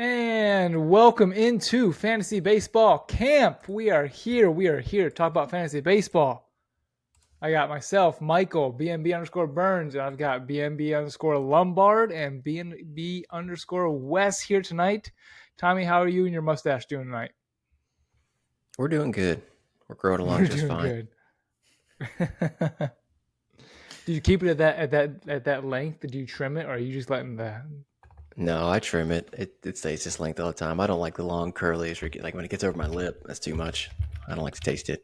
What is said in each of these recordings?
And welcome into Fantasy Baseball Camp. We are here to talk about fantasy baseball. I got myself, Michael, BNB underscore Burns, and I've got BNB underscore Lombard and BNB underscore Wes here tonight. Tommy, how are you and your mustache doing tonight? We're doing good. We're growing along just fine. Good. Did you keep it at that length? Did you trim it, or are you just letting the? No, I trim it. It stays this length all the time. I don't like the long curlies. Like when it gets over my lip, that's too much. I don't like to taste it.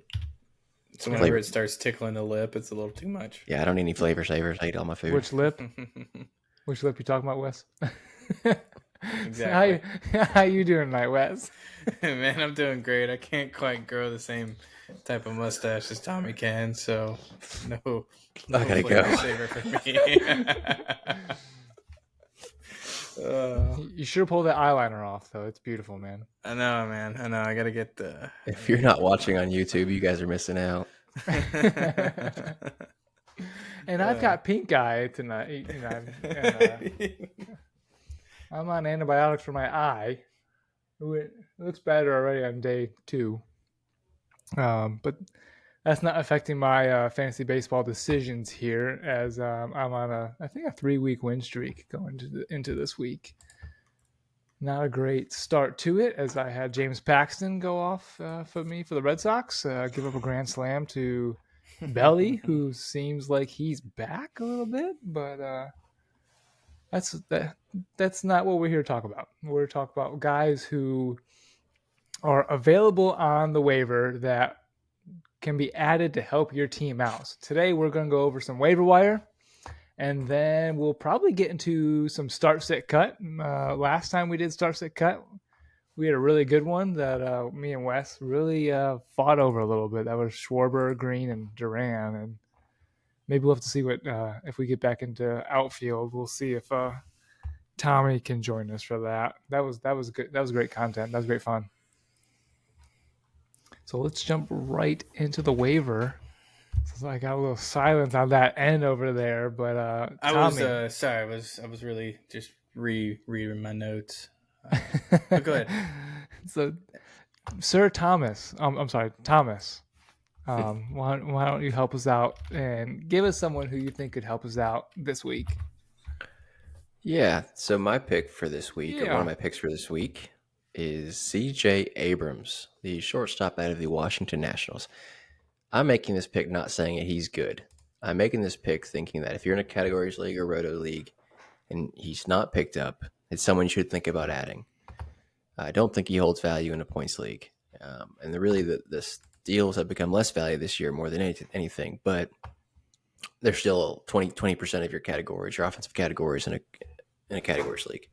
So whenever it starts tickling the lip, it's a little too much. Yeah, I don't need any flavor savers. I eat all my food. Which lip? Which lip you talking about, Wes? Exactly. How you doing tonight, Wes? Man, I'm doing great. I can't quite grow the same type of mustache as Tommy can, so no I gotta flavor go. saver for me. You should pull that eyeliner off, though. It's beautiful, man. I know, man. I know. I gotta get the. If you're not watching on YouTube, you guys are missing out. And I've got pink eye tonight. I'm on antibiotics for my eye. It looks better already on day 2. But that's not affecting my fantasy baseball decisions here, as I'm on a 3-week win streak going into this week. Not a great start to it, as I had James Paxton go off for me for the Red Sox, give up a grand slam to Belly, who seems like he's back a little bit, but that's not what we're here to talk about. We're here to talk about guys who are available on the waiver that can be added to help your team out. So today we're going to go over some waiver wire, and then we'll probably get into some start sit cut. Last time we did start sit cut, we had a really good one that me and Wes really fought over a little bit. That was Schwarber, Green, and Duran, and maybe we'll have to see what if we get back into outfield. We'll see if Tommy can join us for that. That was good. That was great content. That was great fun. So let's jump right into the waiver. So I got a little silence on that end over there, but Tommy. I was sorry. I was really just rereading my notes. But go ahead. So, Sir Thomas, I'm sorry, Thomas. Why don't you help us out and give us someone who you think could help us out this week? Yeah. So my pick for this week, or one of my picks for this week, is CJ Abrams, the shortstop out of the Washington Nationals. I'm making this pick not saying that he's good. I'm making this pick thinking that if you're in a categories league or roto league and he's not picked up, it's someone you should think about adding. I don't think he holds value in a points league. And the steals have become less value this year more than anything, but they're still 20% of your categories, your offensive categories in a categories league.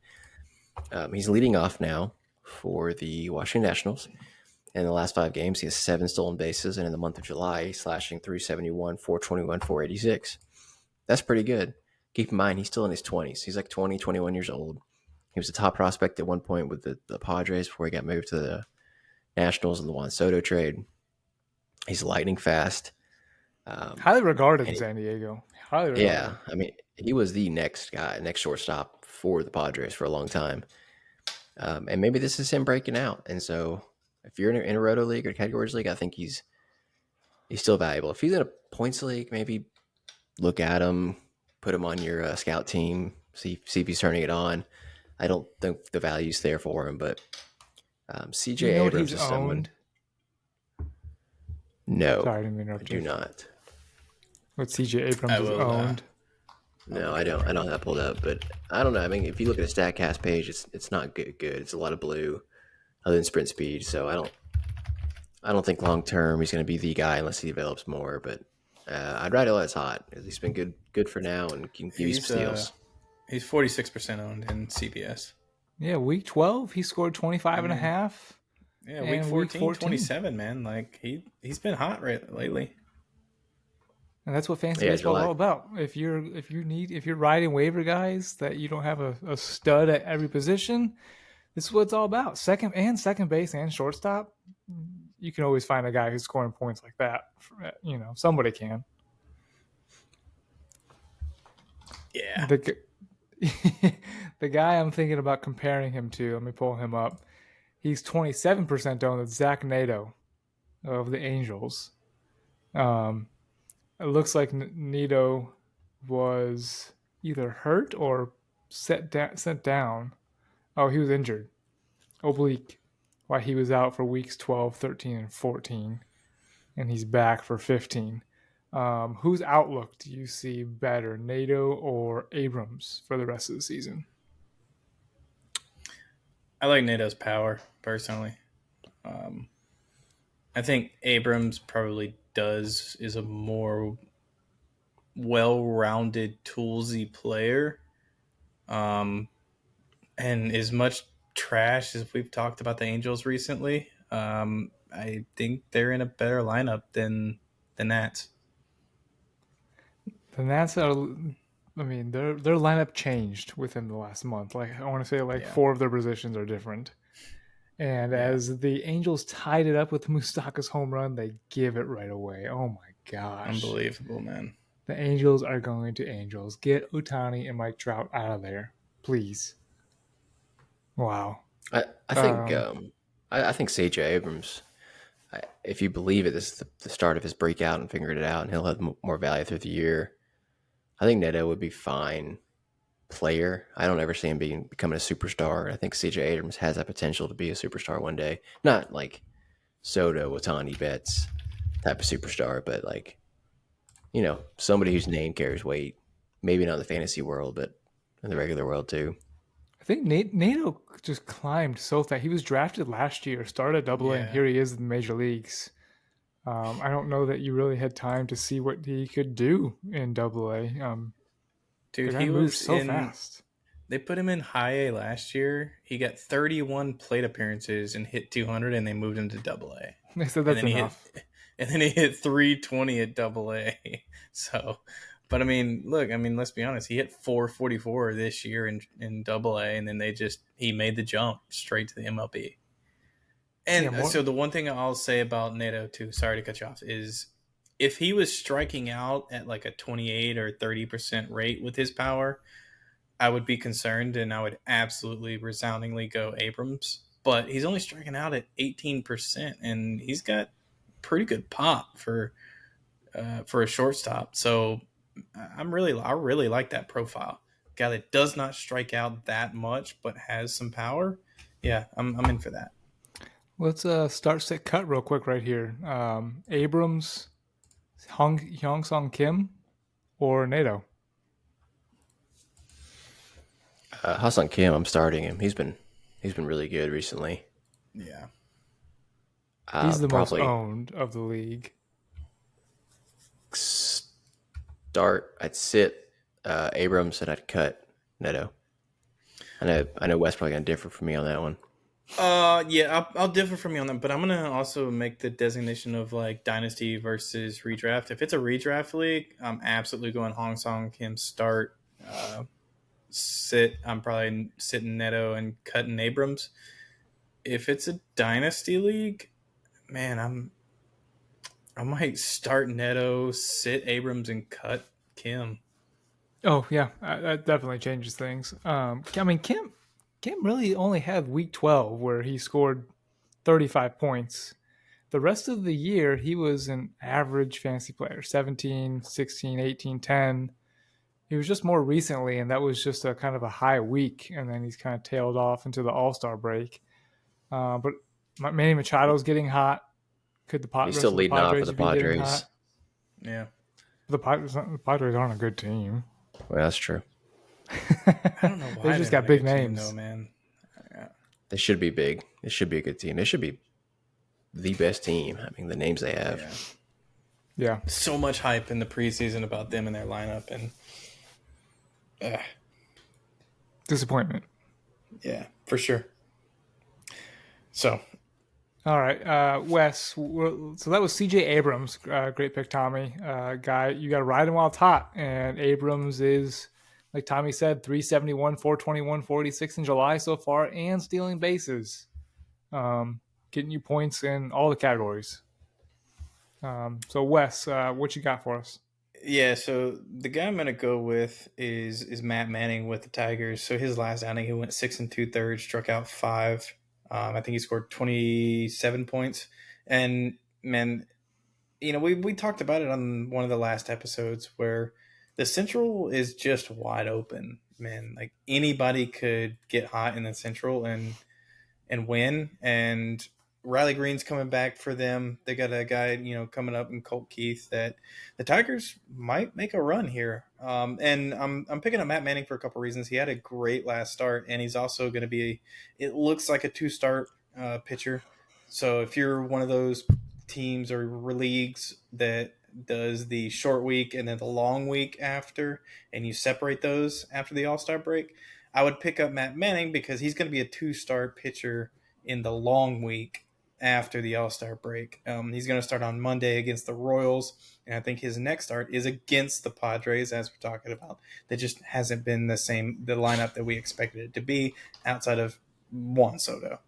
He's leading off now for the Washington Nationals. In the last 5 games, he has 7 stolen bases, and in the month of July, he's slashing .371, .421, .486. That's pretty good. Keep in mind, he's still in his 20s. He's like 20, 21 years old. He was a top prospect at one point with the Padres before he got moved to the Nationals in the Juan Soto trade. He's lightning fast. Highly regarded in San Diego. Highly regarded. Yeah, I mean, he was the next shortstop for the Padres for a long time. And maybe this is him breaking out. And so if you're in a roto league or categories league, I think he's still valuable. If he's in a points league, maybe look at him, put him on your scout team, see if he's turning it on. I don't think the value's there for him, but CJ Abrams is someone. No, sorry, I didn't mean to interrupt you. I do not. What CJ Abrams is owned? No, I don't have that pulled up, but I don't know. I mean, if you look at a StatCast page, it's not good. It's a lot of blue, other than sprint speed. So I don't think long term he's going to be the guy unless he develops more. But I'd ride it while it's hot. He's been good for now and can give you some steals. He's 46% owned in CBS. Yeah, week 12 he scored 25 and a half. Yeah, week 14, 27, man. Like he's been hot lately. And that's what fantasy baseball is all about. If you're riding waiver guys that you don't have a stud at every position, this is what it's all about. Second base and shortstop. You can always find a guy who's scoring points like that. Somebody can. Yeah. the guy I'm thinking about comparing him to, let me pull him up. He's 27% owned. It's Zach Neto of the Angels. It looks like Neto was either hurt or sent down. Oh, he was injured. Oblique. Why he was out for weeks 12, 13, and 14. And he's back for 15. Whose outlook do you see better, Neto or Abrams, for the rest of the season? I like Neto's power, personally. I think Abrams probably is a more well-rounded, toolsy player. And as much trash as we've talked about the Angels recently, I think they're in a better lineup than the Nats. The Nats are, I mean, their lineup changed within the last month. Like, I want to say 4 of their positions are different. And as the Angels tied it up with Mustaka's home run, they give it right away. Oh my gosh. Unbelievable, man. The Angels are going to Angels. Get Ohtani and Mike Trout out of there, please. Wow. I think I think C.J. Abrams, if you believe it, this is the start of his breakout and figuring it out, and he'll have more value through the year. I think Neto would be fine player. I don't ever see him becoming a superstar. I think C.J. Abrams has that potential to be a superstar one day. Not like Soto, Ohtani, Betts type of superstar, but like, somebody whose name carries weight. Maybe not in the fantasy world, but in the regular world too. I think Neto just climbed so fast. He was drafted last year, started at Double A, and here he is in the major leagues. I don't know that you really had time to see what he could do in Double A. Dude, he was so fast. They put him in High A last year. He got 31 plate appearances and hit 200, and they moved him to Double A. They said that's enough. And then he hit 320 at Double A. So, but I mean, let's be honest. He hit 444 this year in Double A, and then he made the jump straight to the MLB. And so the one thing I'll say about Neto too, sorry to cut you off, is if he was striking out at like a 28 or 30% rate with his power, I would be concerned, and I would absolutely resoundingly go Abrams. But he's only striking out at 18%, and he's got pretty good pop for a shortstop. So I really like that profile. Guy that does not strike out that much, but has some power. Yeah, I'm in for that. Let's start sit cut real quick right here. Abrams, Hyung-Sung Kim, or Neto? Ha-Seong Kim, I'm starting him. He's been really good recently. Yeah. He's the most owned of the league. I'd sit Abrams, and I'd cut Neto. I know Wes probably gonna differ from me on that one. Yeah, I'll differ from you on that, but I'm gonna also make the designation of like dynasty versus redraft. If it's a redraft league, I'm absolutely going Hyung-Sung Kim start. I'm probably sitting Neto and cutting Abrams. If it's a dynasty league, man, I might start Neto, sit Abrams, and cut Kim. Oh yeah, that definitely changes things. I mean, Kim really only had week 12 where he scored 35 points. The rest of the year, he was an average fantasy player, 17, 16, 18, 10. He was just more recently, and that was just a kind of a high week, and then he's kind of tailed off into the All-Star break. But Manny Machado's getting hot. Could the Padres? He's still leading off for the Padres. Yeah, the Padres aren't a good team. Well, that's true. I don't know why they just got big names, though, man. Yeah. They should be big. They should be a good team. They should be the best team. I mean, the names they have. Yeah. So much hype in the preseason about them and their lineup, and disappointment. Yeah, for sure. So, all right, Wes. So that was C.J. Abrams. Great pick, Tommy. Guy, you got to ride him while it's hot, and Abrams is, like Tommy said, 371, 421, 46 in July so far, and stealing bases, getting you points in all the categories. So Wes, what you got for us? Yeah, so the guy I'm gonna go with is Matt Manning with the Tigers. So his last outing, he went 6 2/3, struck out 5. I think he scored 27 points. And man, we talked about it on one of the last episodes where the Central is just wide open. Man, like anybody could get hot in the Central and win. And Riley Green's coming back for them. They got a guy, coming up in Colt Keith that the Tigers might make a run here. And I'm picking up Matt Manning for a couple reasons. He had a great last start, and he's also going to be. It looks like a 2-start pitcher. So if you're one of those teams or leagues that does the short week and then the long week after, and you separate those after the All Star break, I would pick up Matt Manning because he's going to be a 2-start pitcher in the long week after the All-Star break. He's going to start on Monday against the Royals, and I think his next start is against the Padres, as we're talking about. That just hasn't been the lineup that we expected it to be outside of Juan Soto.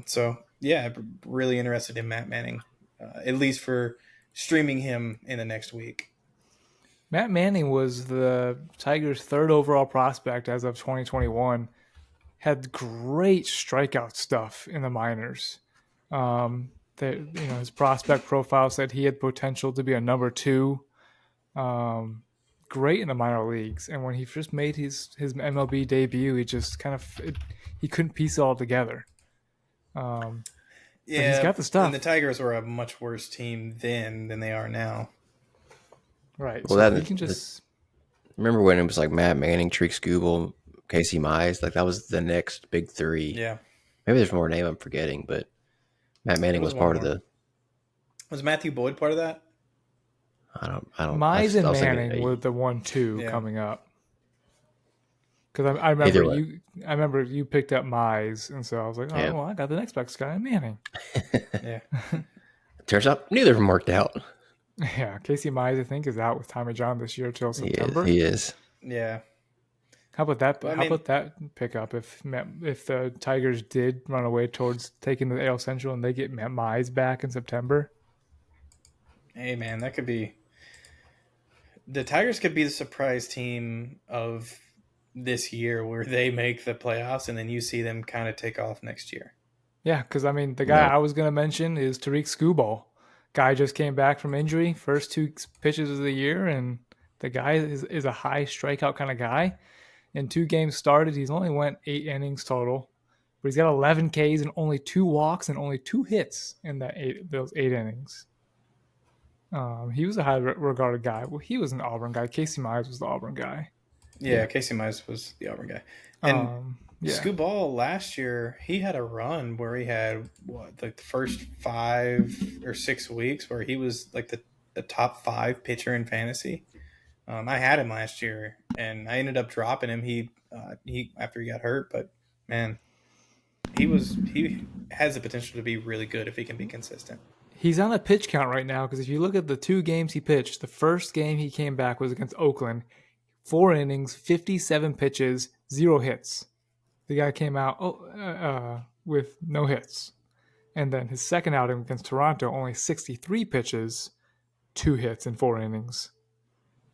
So, yeah, really interested in Matt Manning, at least for streaming him in the next week. Matt Manning was the Tigers' 3rd overall prospect as of 2021. Had great strikeout stuff in the minors. His prospect profile said he had potential to be a number 2. Great in the minor leagues, and when he first made his MLB debut, he just he couldn't piece it all together. Yeah, he's got the stuff. And the Tigers were a much worse team then than they are now. Right. Well, so he can just remember when it was like Matt Manning, Tarik Skubal, Casey Mize, like that was the next big 3. Yeah. Maybe there's more name I'm forgetting, but Matt Manning was part of the. Was Matthew Boyd part of that? I don't. Mize and Manning were the 1-2 coming up. Because I remember you picked up Mize, and so I was like, well, I got the next best guy, Manning. Yeah. Turns out neither of them worked out. Yeah, Casey Mize, I think, is out with Tommy John this year till September. He is. Yeah. How about that? About that pickup? If the Tigers did run away towards taking the AL Central and they get Mize back in September. Hey man, that could be. The Tigers could be the surprise team of this year, where they make the playoffs and then you see them kind of take off next year. Yeah, because I mean, the guy I was going to mention is Tarik Skubal. Guy just came back from injury, first 2 pitches of the year, and the guy is a high strikeout kind of guy. In 2 games started, he's only went 8 innings total, but he's got 11 Ks and only 2 walks and only 2 hits in those 8 innings. He was a high regarded guy. Well, he was an Auburn guy. Casey Mize was the Auburn guy. Yeah, Casey Mize was the Auburn guy. And Skubal last year, he had a run where he had the first 5 or 6 weeks where he was like the top 5 pitcher in fantasy. I had him last year, and I ended up dropping him. He after he got hurt, but man, he has the potential to be really good if he can be consistent. He's on a pitch count right now because if you look at the 2 games he pitched, the first game he came back was against Oakland, 4 innings, 57 pitches, 0 hits. The guy came out with no hits. And then his second outing against Toronto, only 63 pitches, 2 hits in 4 innings.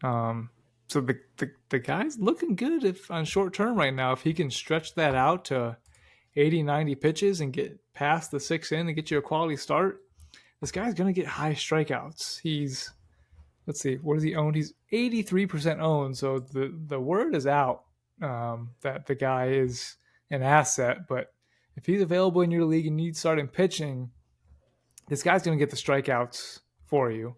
So the guy's looking good on short term right now. If he can stretch that out to 80, 90 pitches and get past the 6th inning and get you a quality start, this guy's going to get high strikeouts. Let's see, what does he own? He's 83% owned, so the word is out that the guy is an asset. But if he's available in your league and you need starting pitching, this guy's going to get the strikeouts for you.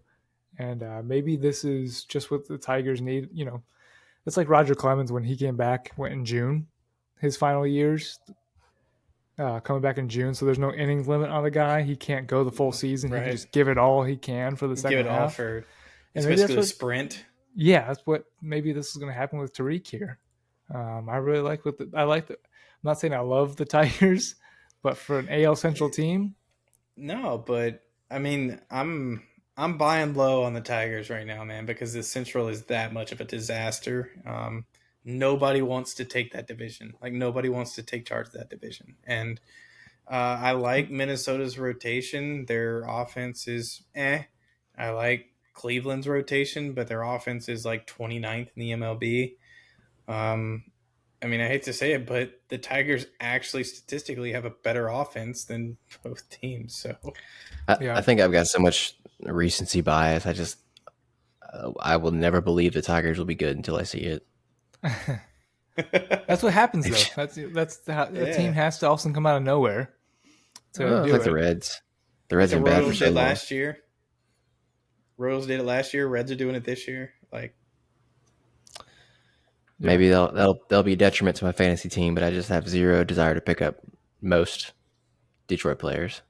And maybe this is just what the Tigers need. It's like Roger Clemens when he came back, went in June, his final years. Coming back in June, so there's no innings limit on the guy. He can't go the full season. Right. He can just give it all he can for the second half. Give it all for it's basically a sprint. Yeah, that's what maybe this is going to happen with Tarik here. I really like I'm not saying I love the Tigers, but for an AL Central team, no. But I mean, I'm buying low on the Tigers right now, man, because the Central is that much of a disaster. Nobody wants to take that division. Like, nobody wants to take charge of that division. And I like Minnesota's rotation. Their offense is I like Cleveland's rotation, but their offense is like 29th in the MLB. I mean, I hate to say it, but the Tigers actually statistically have a better offense than both teams. So, I think I've got so much recency bias. I will never believe the Tigers will be good until I see it. That's what happens, though. That's how the team has to also come out of nowhere to do like it. the Reds. The Reds are bad for so long. Last year. Royals did it last year. Reds are doing it this year. Like, maybe they'll be a detriment to my fantasy team, but I just have zero desire to pick up most Detroit players.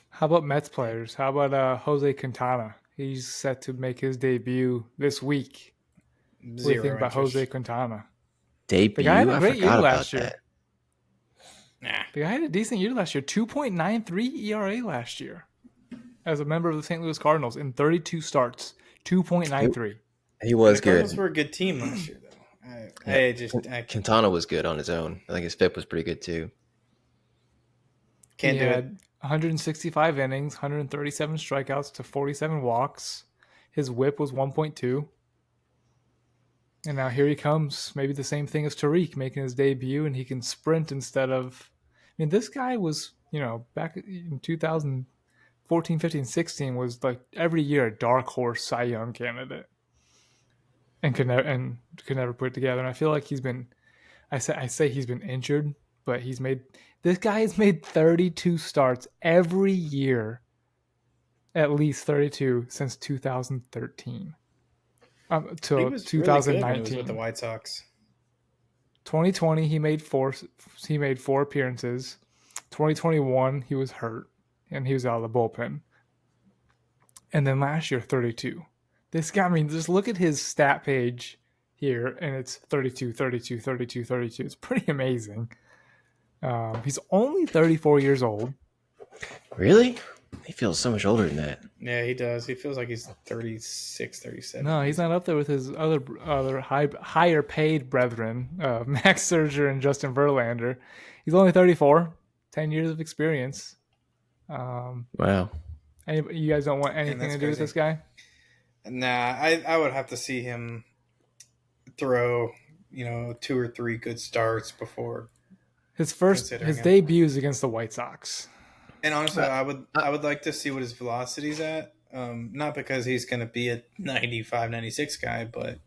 How about Mets players? How about Jose Quintana? He's set to make his debut this week. What do you think about Jose Quintana? Debut? The guy had a great year last year. Nah. The guy had a decent year last year. 2.93 ERA last year as a member of the St. Louis Cardinals in 32 starts. 2.93. He was good. The Cardinals were a good team last year, though. Quintana was good on his own. I think his FIP was pretty good, too. He had 165 innings, 137 strikeouts to 47 walks. His whip was 1.2. And now here he comes. Maybe the same thing as Tarik making his debut, and he can sprint instead of. I mean, this guy was, back in 2014, 15, 16 was like every year a dark horse Cy Young candidate, and could never put it together. And I feel like he's been. I say he's been injured, but this guy has made 32 starts every year, at least 32 since 2013. Till he was 2019 really good when he was with the White Sox. 2020 he made four appearances. 2021 he was hurt and he was out of the bullpen. And then last year 32. This guy, I mean, just look at his stat page here and it's 32, 32, 32, 32. It's pretty amazing. He's only 34 years old. Really? He feels so much older than that. Yeah, he does. He feels like he's 36, 37. No, he's not up there with his other higher paid brethren, Max Scherzer and Justin Verlander. He's only 34, 10 years of experience. Wow. You guys don't want anything to do with this guy? Nah, I would have to see him throw, 2 or 3 good starts before his debut is against the White Sox. And honestly, I would like to see what his velocity's at. Not because he's going to be a 95, 96 guy, but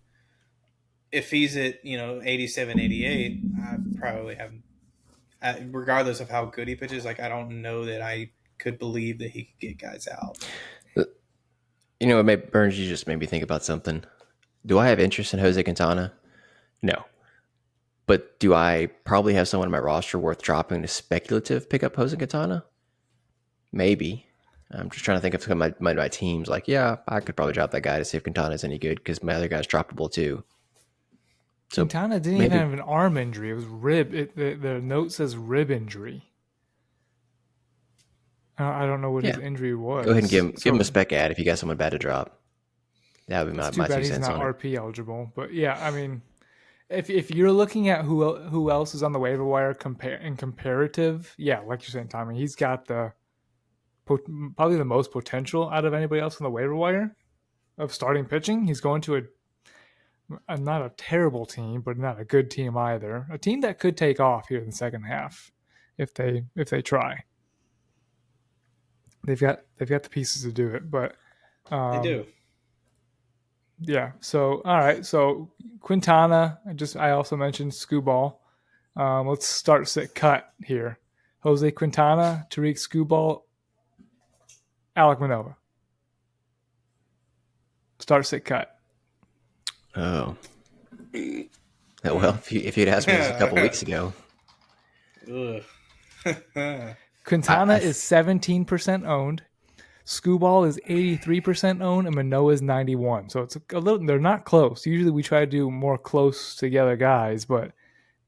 if he's at, 87, 88, I probably haven't. Regardless of how good he pitches, like I don't know that I could believe that he could get guys out. Burns, you just made me think about something. Do I have interest in Jose Quintana? No. But do I probably have someone on my roster worth dropping to speculative pick up Jose Quintana? Maybe. I'm just trying to think of some of my teams. Like, yeah, I could probably drop that guy to see if Quintana is any good because my other guy's droppable too. So Quintana didn't even have an arm injury. It was rib. The note says rib injury. I don't know what his injury was. Go ahead and give him a spec ad if you got someone bad to drop. That would be my 2 cents on it. He's not RP eligible, but yeah, I mean, if you're looking at who else is on the waiver wire in comparative, yeah, like you're saying, Tommy, he's got probably the most potential out of anybody else on the waiver wire of starting pitching. He's going to a not a terrible team, but not a good team either. A team that could take off here in the second half if they try. They've got the pieces to do it, but they do. Yeah. So all right. So Quintana. I also mentioned Skubal. Let's start sit cut here. Jose Quintana, Tarik Skubal, Alek Manoah. Start sit cut. Oh. Well, if you'd asked me this a couple weeks ago. Quintana is 17% owned. Skubal is 83% owned, and Manoah is 91%. So it's a little. They're not close. Usually we try to do more close together guys, but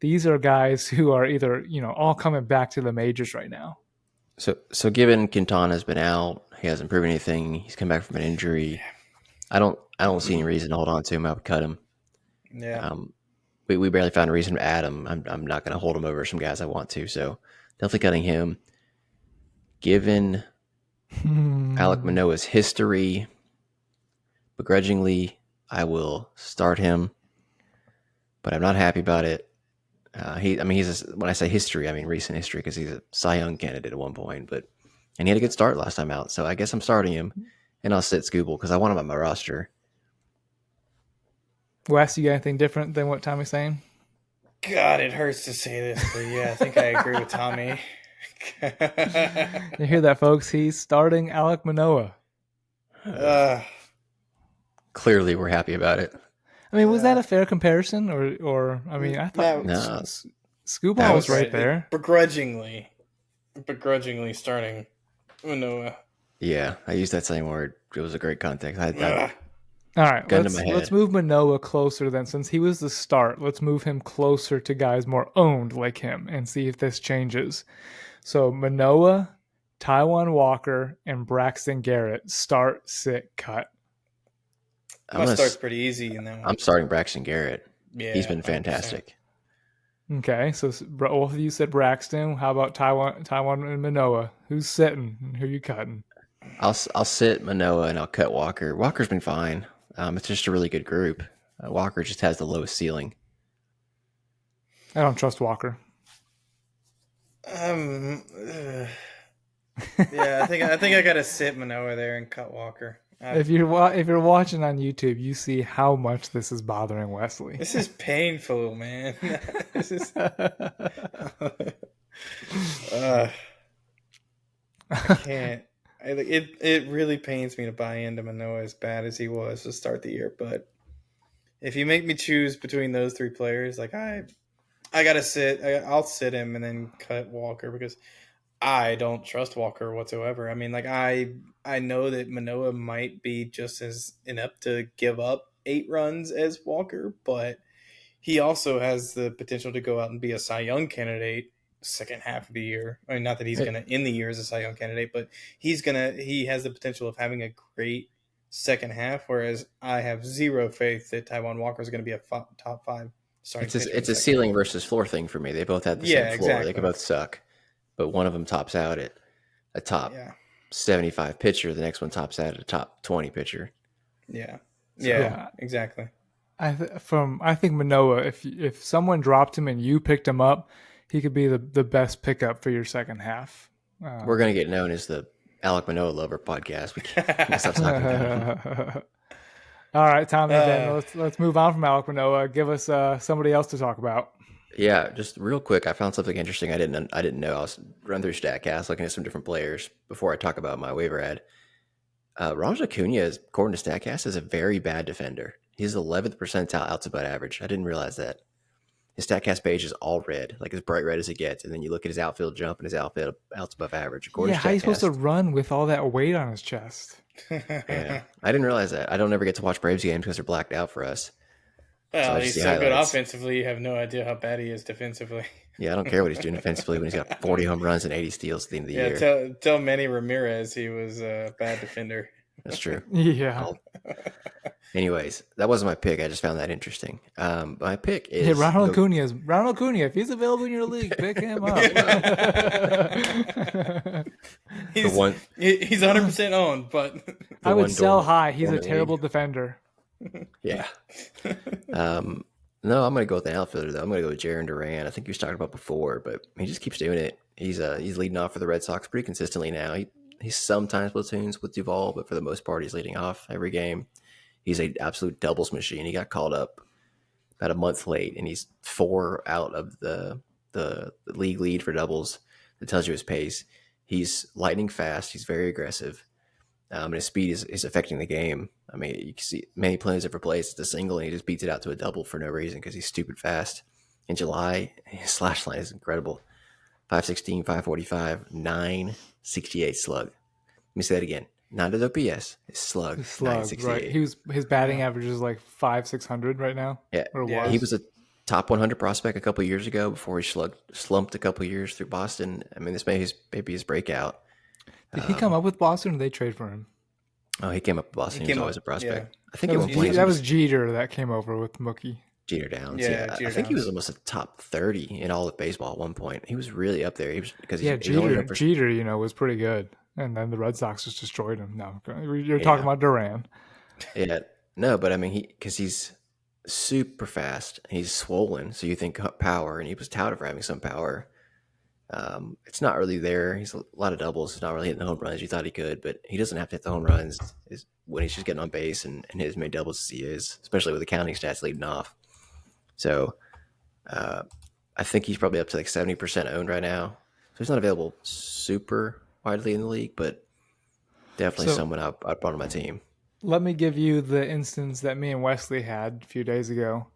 these are guys who are either all coming back to the majors right now. So given Quintana's been out, he hasn't proven anything. He's come back from an injury. I don't see any reason to hold on to him. I would cut him. Yeah. We barely found a reason to add him. I'm not going to hold him over some guys I want to. So definitely cutting him. Given Alek Manoah's history, begrudgingly, I will start him, but I'm not happy about it. When I say history, I mean recent history, because he's a Cy Young candidate at one point, and he had a good start last time out. So I guess I'm starting him, and I'll sit Skubal because I want him on my roster. Wes, you got anything different than what Tommy's saying? God, it hurts to say this, but yeah, I think I agree with Tommy. You hear that, folks? He's starting Alek Manoah. Clearly, we're happy about it. I mean, was that a fair comparison, or I mean, I thought Skubal was right there. Begrudgingly starting Manoah. Yeah, I used that same word. It was a great context. All right, let's move Manoah closer then. Since he was the start, let's move him closer to guys more owned like him and see if this changes. So Manoah, Taijuan Walker, and Braxton Garrett start, sit, cut. My start's pretty easy in that one. I'm starting Braxton Garrett. Yeah, he's been fantastic. 100%. Okay, so both of you said Braxton. How about Taijuan and Manoah? Who's sitting and who are you cutting? I'll sit Manoah and I'll cut Walker. Walker's been fine. It's just a really good group. Walker just has the lowest ceiling. I don't trust Walker. Yeah, I think I gotta sit Manoah there and cut Walker. If you're watching on YouTube, you see how much this is bothering Wesley. This is painful, man. This is. I can't. It really pains me to buy into Manoah as bad as he was to start the year. But if you make me choose between those three players, like I gotta sit. I'll sit him and then cut Walker because I don't trust Walker whatsoever. I mean, like I know that Manoah might be just as inept to give up 8 runs as Walker, but he also has the potential to go out and be a Cy Young candidate second half of the year. I mean, not that he's going to end the year as a Cy Young candidate, but he has the potential of having a great second half, whereas I have zero faith that Taijuan Walker is going to be a top 5 starting pitcher. It's a ceiling versus floor thing for me. They both have the same floor. Exactly. They can both suck, but one of them tops out at a top 75 pitcher. The next one tops out at a top 20 pitcher. Yeah. Yeah, exactly. I think Manoah, if someone dropped him and you picked him up, he could be the best pickup for your second half. We're going to get known as the Alek Manoah Lover podcast. We can't stop talking about him. All right, Tommy, then let's move on from Alek Manoah. Give us somebody else to talk about. Yeah, just real quick, I found something interesting I didn't know. I was running through StatCast looking at some different players before I talk about my waiver ad. Ronald Acuna, according to StatCast, is a very bad defender. He's 11th percentile outs above average. I didn't realize that. His StatCast page is all red, like as bright red as it gets, and then you look at his outfield jump and his outfield outs above average. According to how are you supposed to run with all that weight on his chest? Yeah, I didn't realize that. I don't ever get to watch Braves games because they're blacked out for us. Well, he's so good offensively, you have no idea how bad he is defensively. Yeah, I don't care what he's doing defensively when he's got 40 home runs and 80 steals at the end of the year. Tell Manny Ramirez he was a bad defender. That's true. Yeah. Anyways, that wasn't my pick. I just found that interesting. My pick is... Hey, Ronald Acuna. If he's available in your league, pick him up. He's 100% owned, but... I would sell high. He's a terrible defender. Yeah. No, I'm going to go with an outfielder, though. I'm going to go with Jarren Duran. I think you was talking about before, but he just keeps doing it. He's leading off for the Red Sox pretty consistently now. He sometimes platoons with Duvall, but for the most part, he's leading off every game. He's an absolute doubles machine. He got called up about a month late, and he's 4 out of the league lead for doubles. That tells you his pace. He's lightning fast. He's very aggressive. And his speed is affecting the game. I mean, you can see many players have replaced the single, and he just beats it out to a double for no reason because he's stupid fast. In July, his slash line is incredible. 516, 545, 968 slug. Let me say that again. Not his OPS, his slug. 968. Right. His batting average is like 500-600 right now. Yeah. He was a top 100 prospect a couple of years ago before he slumped a couple of years through Boston. I mean, this may be his breakout. Did he come up with Boston or did they trade for him? Oh, he came up with Boston. He was always a prospect. Yeah. I think that was Jeter that came over with Mookie. Jeter Downs. Yeah, I think he was almost a top 30 in all of baseball at one point. He was really up there. Jeter, was pretty good. And then the Red Sox just destroyed him. No, you're talking about Duran. Yeah, no, but I mean, because he's super fast, he's swollen, so you think power, and he was touted for having some power. It's not really there. He's a lot of doubles. He's not really hitting the home runs you thought he could, but he doesn't have to hit the home runs when he's just getting on base and his many doubles as he is, especially with the counting stats leading off. So uh, I think he's probably up to like 70% owned right now. So he's not available super widely in the league, but definitely someone I'd brought on my team. Let me give you the instance that me and Wesley had a few days ago.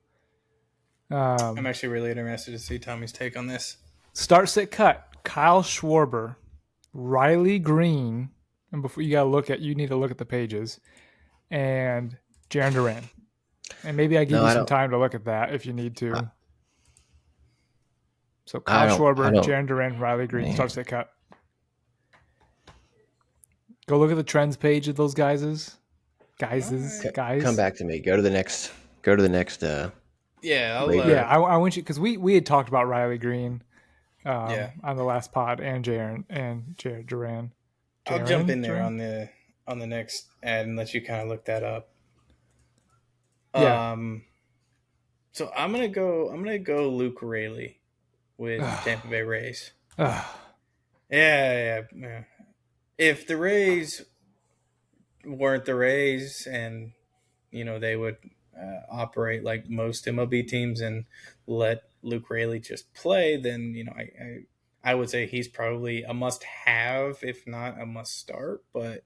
I'm actually really interested to see Tommy's take on this. Start, sit, cut. Kyle Schwarber, Riley Green, and before you need to look at the pages, and Jarren Duran. And maybe I give you some time to look at that if you need to. So Kyle Schwarber, Jarren Duran, Riley Green, start, sit, cut. Go look at the trends page of those guys. Come back to me. Go to the next. Yeah, I want you, because we had talked about Riley Green on the last pod, and Jarren Duran. I'll jump in there on the next ad and let you kind of look that up. Yeah. So I'm gonna go Luke Raley with Tampa Bay Rays. Yeah. If the Rays weren't the Rays, and they would operate like most MLB teams and let Luke Raley just play, then I would say he's probably a must-have, if not a must-start. But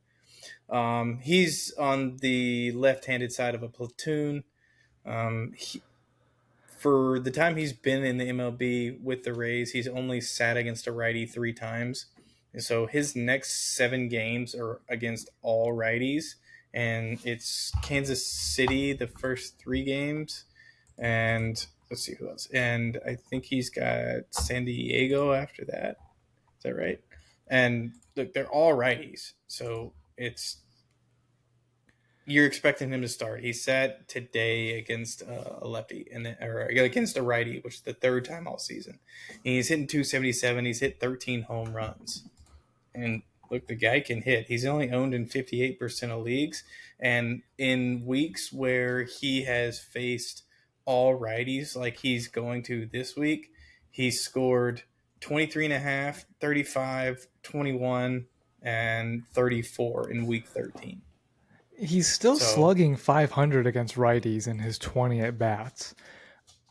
he's on the left-handed side of a platoon. For the time he's been in the MLB with the Rays, he's only sat against a righty 3 times. And so his next 7 games are against all righties. And it's Kansas City the first 3 games. And let's see who else. And I think he's got San Diego after that. Is that right? And look, they're all righties. So you're expecting him to start. He sat today against a lefty or against a righty, which is the 3rd time all season. And he's hitting 277. He's hit 13 home runs. And look, the guy can hit. He's only owned in 58% of leagues. And in weeks where he has faced all righties like he's going to this week, he scored 23.5, 35, 21, and 34 in week 13. He's still slugging 500 against righties in his 20 at-bats.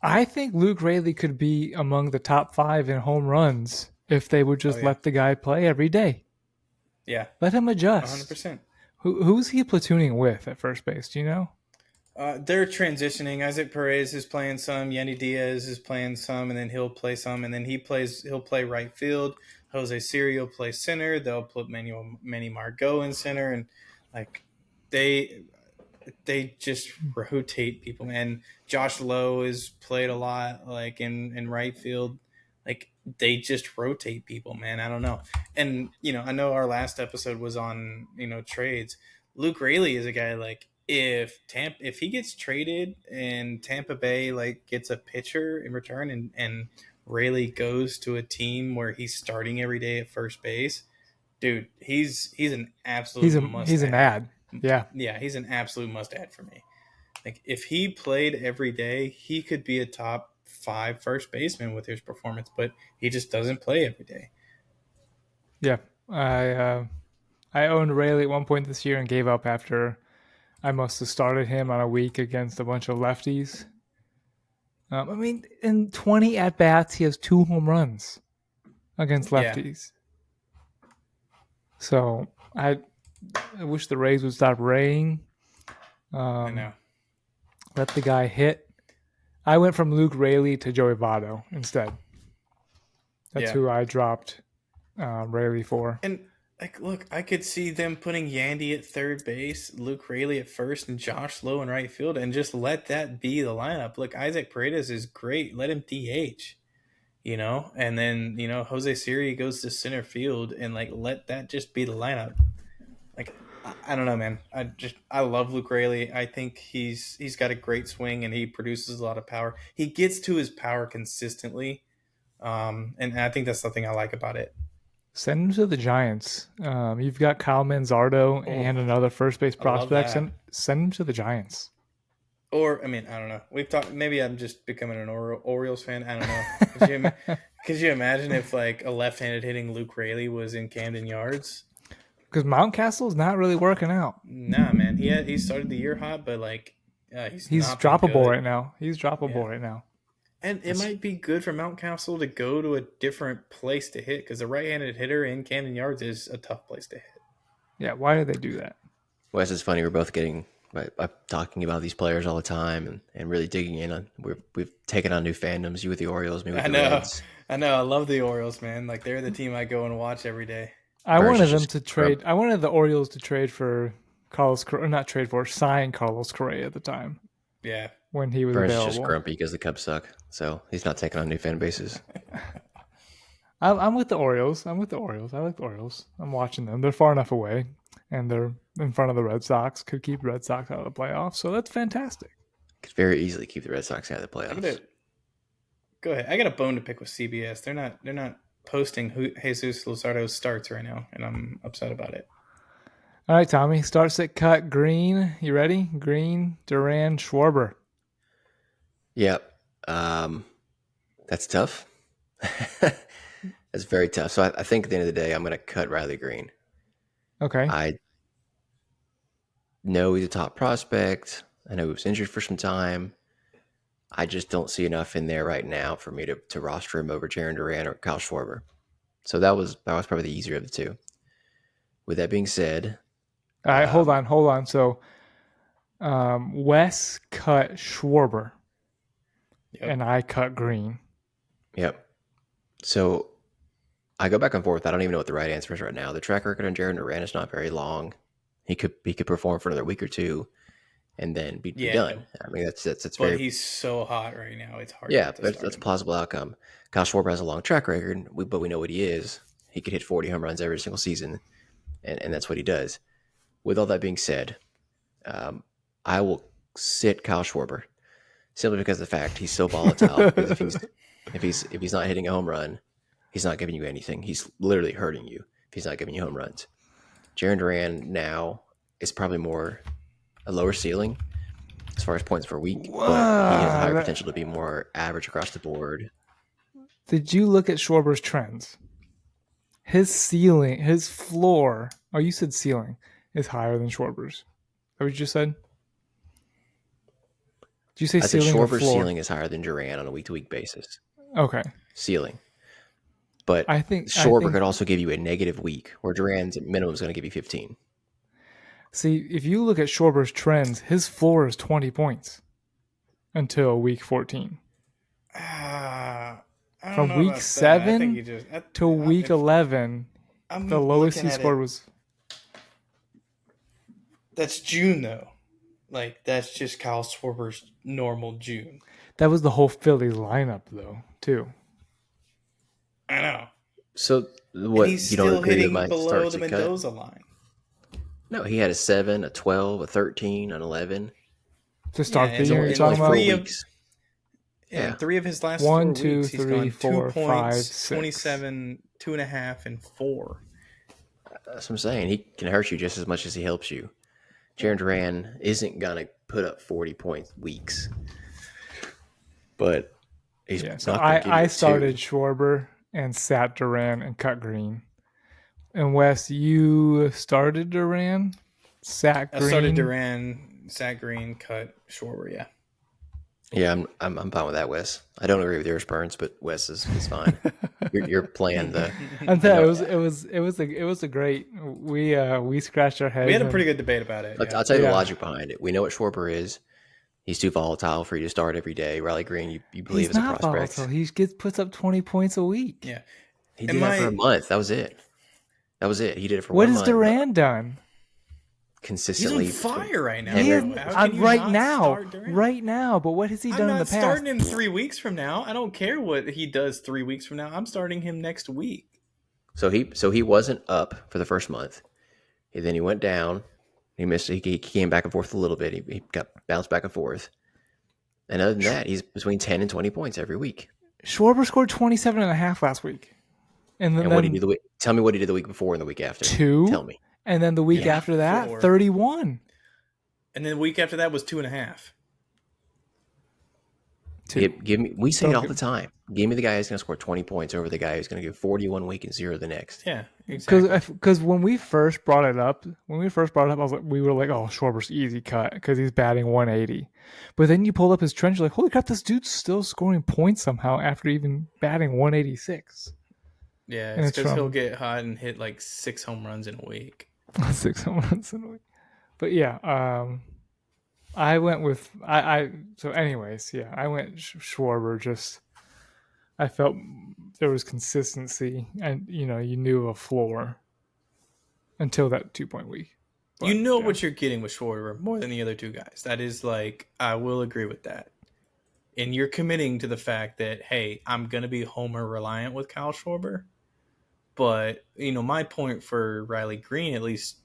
I think Luke Raley could be among the top 5 in home runs if they would just let the guy play every day. Yeah. Let him adjust. 100%. Who's he platooning with at first base? Do you know? They're transitioning. Isaac Perez is playing some. Yandy Diaz is playing some, and then he'll play some, and then he'll play right field. Jose Siri will play center. They'll put Manny Margot in center, and like they just rotate people. And Josh Lowe is played a lot, like in right field. Like they just rotate people, man. I don't know. And I know our last episode was on trades. Luke Raley is a guy like if he gets traded and Tampa Bay like gets a pitcher in return and Raley goes to a team where he's starting every day at first base, dude, he's an absolute must. He's an ad. Yeah, he's an absolute must add for me. Like if he played every day, he could be a top 5 first baseman with his performance, but he just doesn't play every day. Yeah, I owned Raley at one point this year and gave up after I must have started him on a week against a bunch of lefties. I mean, in 20 at-bats, he has 2 home runs against lefties. Yeah. So I wish the Rays would stop raying. I know. Let the guy hit. I went from Luke Raley to Joey Votto instead. That's who I dropped Raley for. And look, I could see them putting Yandy at third base, Luke Raley at first, and Josh Lowe in right field, and just let that be the lineup. Look, Isaac Paredes is great. Let him DH, and then Jose Siri goes to center field, and let that just be the lineup. Like, I don't know, man. I love Luke Raley. I think he's got a great swing and he produces a lot of power. He gets to his power consistently, and I think that's something I like about it. Send him to the Giants. You've got Kyle Manzardo and another first base prospect. Send him to the Giants. Or, I mean, I don't know. We've talked. Maybe I'm just becoming an Orioles fan. I don't know. Could you imagine if like a left-handed hitting Luke Raley was in Camden Yards? Because Mountcastle's not really working out. Nah, man. He started the year hot, but like he's droppable right now. He's droppable right now. And it might be good for Mountcastle to go to a different place to hit because the right-handed hitter in Camden Yards is a tough place to hit. Yeah, why did they do that? Wes, it's funny. We're both talking about these players all the time and really digging in on. We've taken on new fandoms. You with the Orioles, me with the Reds. I know. I love the Orioles, man. Like they're the team I go and watch every day. I wanted the Orioles to trade for sign Carlos Correa at the time. Yeah. When he was Burns available. Is just grumpy because the Cubs suck, so he's not taking on new fan bases. I'm with the Orioles. I like the Orioles. I'm watching them. They're far enough away, and they're in front of the Red Sox. Could keep Red Sox out of the playoffs, so that's fantastic. Could very easily keep the Red Sox out of the playoffs. Go ahead. I got a bone to pick with CBS. They're not posting Jesus Luzardo's starts right now, and I'm upset about it. All right, Tommy. Start, sit, cut. Green. You ready? Green, Duran, Schwarber. Yep. That's tough. That's very tough. So I think at the end of the day, I'm going to cut Riley Green. Okay. I know he's a top prospect. I know he was injured for some time. I just don't see enough in there right now for me to roster him over Jarren Duran or Kyle Schwarber. So that was probably the easier of the two. With that being said, all right, hold on. So, Wes cut Schwarber, and I cut Green. Yep. So I go back and forth. I don't even know what the right answer is right now. The track record on Jarren Duran is not very long. He could perform for another week or two, and then be done. I mean, that's but very. He's so hot right now. It's hard. Yeah, that's a plausible outcome. Kyle Schwarber has a long track record, but we know what he is. He could hit 40 home runs every single season, and that's what he does. With all that being said, I will sit Kyle Schwarber simply because of the fact he's so volatile. Because if he's not hitting a home run, he's not giving you anything. He's literally hurting you if he's not giving you home runs. Jarren Duran now is probably more a lower ceiling as far as points per week, but he has a higher potential to be more average across the board. Did you look at Schwarber's trends? His ceiling, his floor, you said ceiling, is higher than Schwarber's. Is that what you just said? Did you say ceiling or floor? Schwarber's ceiling is higher than Duran on a week-to-week basis. Okay. Ceiling. But I think Schwarber could also give you a negative week, where Duran's minimum is going to give you 15. See, if you look at Schwarber's trends, his floor is 20 points until week 14. From week 7 to week 11, the lowest he scored was... That's June, though. Like, that's just Kyle Schwarber's normal June. That was the whole Phillies lineup, though, too. I know. So, what, he's you don't still agree hitting with my below start the Mendoza line? No, he had a 7, a 12, a 13, an 11. To start the year, you're talking about? Weeks. Yeah, 3 of his last 1, 4 2, weeks, 3, 4, 2 5, points, 6. 27, 2.5, and 4. That's what I'm saying. He can hurt you just as much as he helps you. Jarren Duran isn't going to put up 40-point weeks. But he's not going to give you I started Schwarber and sat Duran and cut Green. And Wes, you started Duran, sat Green. I started Duran, sat Green, cut Schwarber, yeah. Yeah, I'm fine with that, Wes. I don't agree with yours, Burns, but Wes is fine. You're playing the. It was a great. We scratched our heads. We had a pretty good debate about it. I'll tell you the logic behind it. We know what Schwarber is. He's too volatile for you to start every day. Riley Green, you believe is a prospect. Volatile. He puts up 20 points a week. Yeah, he did that for a month. That was it. He did it for 1 month. What has Duran done? Consistently. He's on fire right now. Right now. But what has he done in the past? I'm not starting him 3 weeks from now. I don't care what he does 3 weeks from now. I'm starting him next week. So he wasn't up for the first month. Then he went down. He missed. He came back and forth a little bit. He got bounced back and forth. And other than that, he's between 10 and 20 points every week. Schwarber scored 27.5 last week. And then what did he do tell me what he did the week before and the week after. 2. Tell me. And then the week after that, 4. 31. And then the week after that was 2.5. Give me. We say it all the time. Give me the guy who's going to score 20 points over the guy who's going to give 41 week and 0 the next. Yeah, exactly. Because when we first brought it up, I was like, we were like, oh, Schwarber's easy cut because he's batting 180. But then you pulled up his trend, you're like, holy crap, this dude's still scoring points somehow after even batting 186. Yeah, it's because he'll get hot and hit like 6 home runs in a week. 6 home runs in a week. But yeah, I went with so anyways, yeah, I went Schwarber. Just I felt there was consistency, and you knew a floor until that 2-point week. But, what you're getting with Schwarber more than the other two guys. That is I will agree with that. And you're committing to the fact that, hey, I'm going to be homer reliant with Kyle Schwarber. But, my point for Riley Green, at least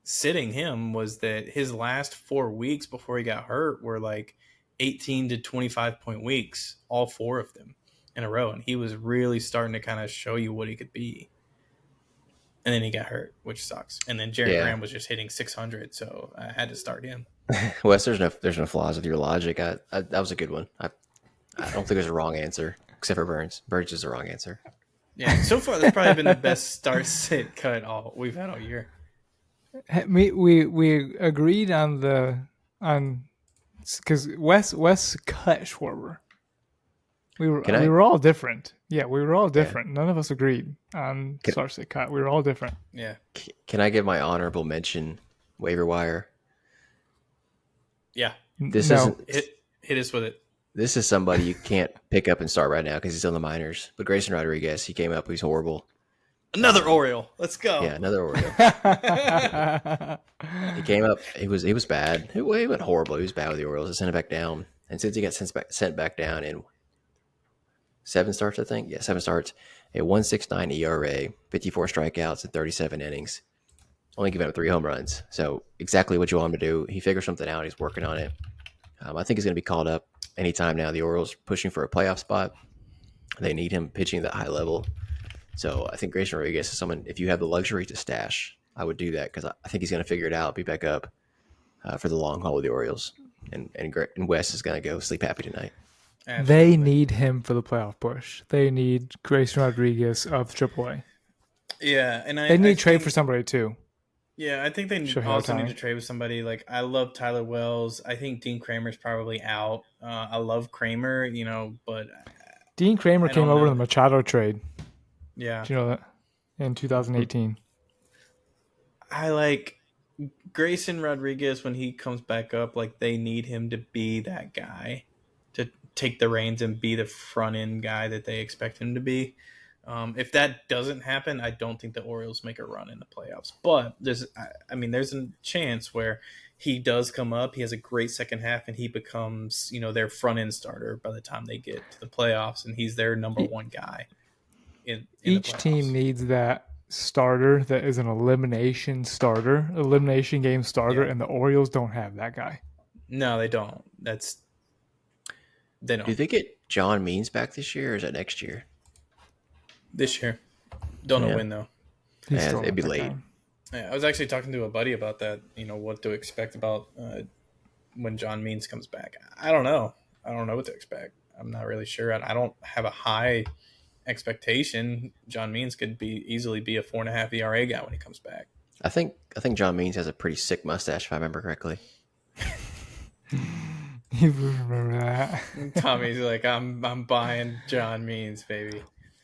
sitting him, was that his last 4 weeks before he got hurt were 18 to 25-point weeks, all 4 of them in a row. And he was really starting to kind of show you what he could be. And then he got hurt, which sucks. And then Jarren Duran was just hitting 600, so I had to start him. Wes, there's no flaws with your logic. That was a good one. I don't think there's a wrong answer, except for Burns. Burns is the wrong answer. Yeah, so far that's probably been the best start-sit cut we've had all year. We agreed on because Wes cut Schwarber. We were all different. Yeah, we were all different. None of us agreed on start-sit cut. We were all different. Yeah. Can I give my honorable mention waiver wire? Yeah. This isn't hit us with it. This is somebody you can't pick up and start right now because he's on the minors. But Grayson Rodriguez, he came up. He's horrible. Another Oriole. Let's go. Yeah, another Oriole. He came up. He was bad. He went horrible. He was bad with the Orioles. They sent him back down. And since he got sent back down in 7 starts, I think. Yeah, 7 starts. A 1.69 ERA, 54 strikeouts in 37 innings. Only giving up 3 home runs. So exactly what you want him to do. He figured something out. He's working on it. I think he's going to be called up anytime now. The Orioles pushing for a playoff spot. They need him pitching at that high level. So I think Grayson Rodriguez is someone, if you have the luxury to stash, I would do that because I think he's going to figure it out, be back up for the long haul with the Orioles. And Wes is going to go sleep happy tonight. Absolutely. They need him for the playoff push. They need Grayson Rodriguez of AAA. Yeah, and they need to trade for somebody too. Yeah, I think they also need to trade with somebody. I love Tyler Wells. I think Dean Kramer's probably out. I love Kramer, but Dean Kramer came over in the Machado trade. Yeah, do you know that? In 2018. I like Grayson Rodriguez when he comes back up. They need him to be that guy, to take the reins and be the front end guy that they expect him to be. If that doesn't happen, I don't think the Orioles make a run in the playoffs. But there's a chance where he does come up, he has a great second half, and he becomes, their front end starter by the time they get to the playoffs, and he's their number one guy. Each team needs that starter that is an elimination game starter, and the Orioles don't have that guy. No, they don't. They don't. Do they get John Means back this year, or is that next year? This year. Don't know when, though. It'd be late. Yeah, I was actually talking to a buddy about that, what to expect about when John Means comes back. I don't know. I don't know what to expect. I'm not really sure. I don't have a high expectation. John Means could easily be a 4.5 ERA guy when he comes back. I think John Means has a pretty sick mustache, if I remember correctly. You remember that? Tommy's like, I'm buying John Means, baby.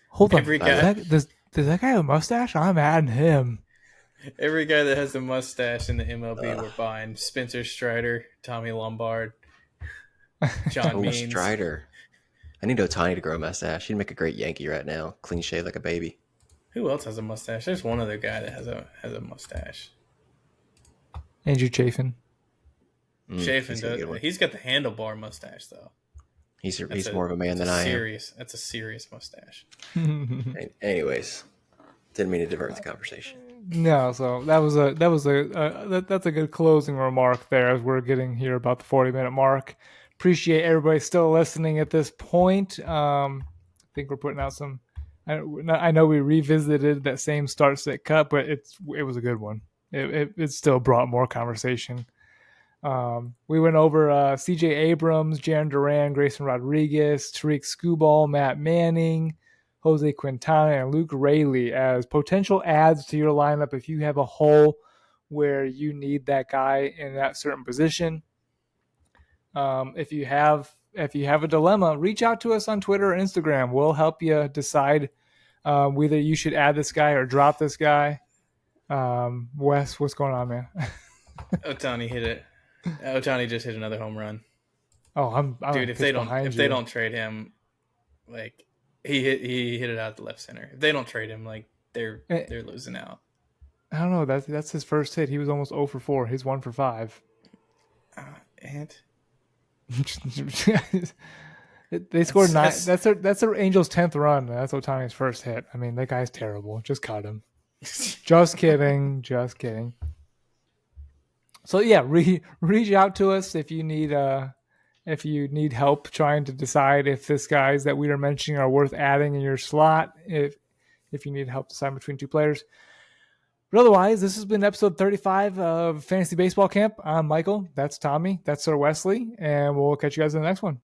Hold on. Does that guy have a mustache? I'm adding him. Every guy that has a mustache in the MLB, we're buying. Spencer Strider, Tommy Lombard, John Means. Strider. I need Ohtani to grow a mustache. He'd make a great Yankee right now. Clean shave like a baby. Who else has a mustache? There's one other guy that has a mustache. Andrew Chafin. Chafin does. He's got the handlebar mustache, though. He's more of a man than I am. That's a serious mustache. Anyways, didn't mean to divert the conversation. No, so that's a good closing remark there as we're getting here about the 40-minute mark. Appreciate everybody still listening at this point. I think we're putting out some I know we revisited that same start sit cut, but it was a good one. It still brought more conversation. We went over CJ Abrams, Jarren Duran, Grayson Rodriguez, Tarik Skubal, Matt Manning, Jose Quintana, and Luke Raley as potential adds to your lineup if you have a hole where you need that guy in that certain position. If you have a dilemma, reach out to us on Twitter or Instagram. We'll help you decide whether you should add this guy or drop this guy. Wes, what's going on, man? Ohtani hit it. Ohtani just hit another home run. Oh, I'm dude. If they don't trade him, like he hit it out the left center. If they don't trade him, like they're losing out. I don't know. That's his first hit. He was almost 0 for 4. He's 1 for 5. And they scored 9. That's their Angels' 10th run. That's Ohtani's first hit. I mean, that guy's terrible. Just cut him. Just kidding. Just kidding. So yeah, reach out to us if you need help trying to decide if this guys that we are mentioning are worth adding in your slot. If you need help deciding between two players. But otherwise, this has been episode 35 of Fantasy Baseball Camp. I'm Michael. That's Tommy. That's Sir Wesley. And we'll catch you guys in the next one.